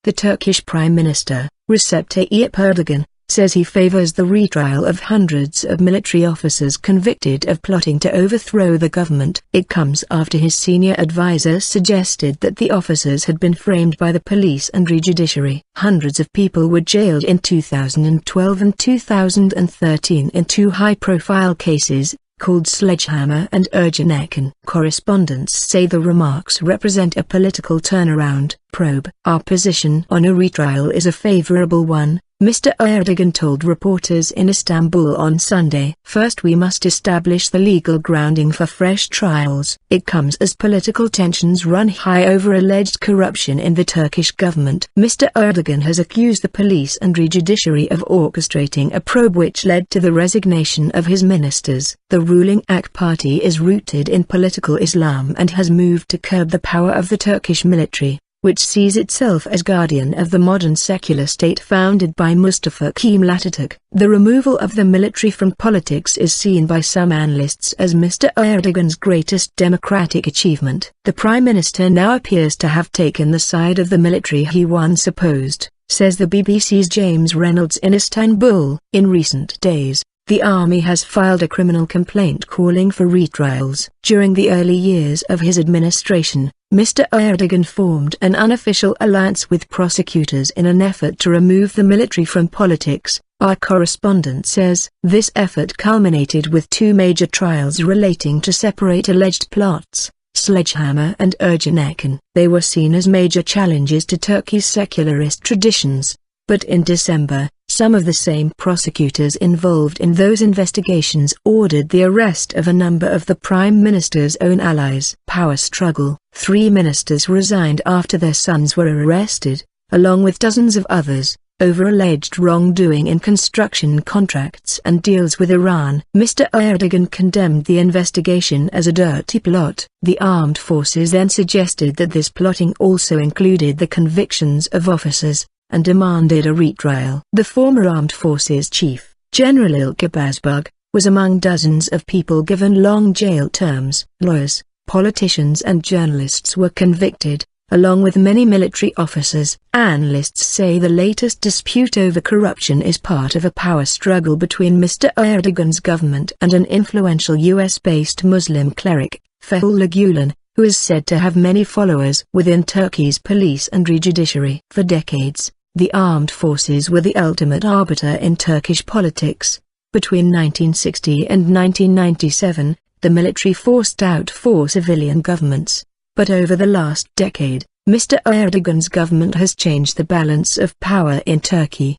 The Turkish Prime Minister, Recep Tayyip Erdogan, says he favors the retrial of hundreds of military officers convicted of plotting to overthrow the government. It comes after his senior advisor suggested that the officers had been framed by the police and judiciary. Hundreds of people were jailed in 2012 and 2013 in two high-profile cases, called Sledgehammer and Ergenekon. Correspondents say the remarks represent a political turnaround. Probe: Our position on a retrial is a favourable one, Mr. Erdogan told reporters in Istanbul on Sunday. First, we must establish the legal grounding for fresh trials. It comes as political tensions run high over alleged corruption in the Turkish government. Mr. Erdogan has accused the police and judiciary of orchestrating a probe which led to the resignation of his ministers. The ruling AK party is rooted in political Islam and has moved to curb the power of the Turkish military, which sees itself as guardian of the modern secular state founded by Mustafa Kemal Atatürk. The removal of the military from politics is seen by some analysts as Mr. Erdogan's greatest democratic achievement. The Prime Minister now appears to have taken the side of the military he once opposed, says the BBC's James Reynolds in Istanbul. In recent days, the army has filed a criminal complaint calling for retrials. During the early years of his administration, Mr. Erdogan formed an unofficial alliance with prosecutors in an effort to remove the military from politics. Our correspondent says this effort culminated with two major trials relating to separate alleged plots, Sledgehammer and Ergenekon. They were seen as major challenges to Turkey's secularist traditions. But in December, some of the same prosecutors involved in those investigations ordered the arrest of a number of the Prime Minister's own allies. Power struggle: 3 ministers resigned after their sons were arrested, along with dozens of others, over alleged wrongdoing in construction contracts and deals with Iran. Mr. Erdogan condemned the investigation as a dirty plot. The armed forces then suggested that this plotting also included the convictions of officers, and demanded a retrial. The former armed forces chief, General Ilke Bazbug, was among dozens of people given long jail terms. Lawyers, politicians and journalists were convicted, along with many military officers. Analysts say the latest dispute over corruption is part of a power struggle between Mr. Erdogan's government and an influential US-based Muslim cleric, Fethullah Gulen, who is said to have many followers within Turkey's police and judiciary. For decades, the armed forces were the ultimate arbiter in Turkish politics. Between 1960 and 1997, the military forced out 4 civilian governments. But over the last decade, Mr. Erdogan's government has changed the balance of power in Turkey.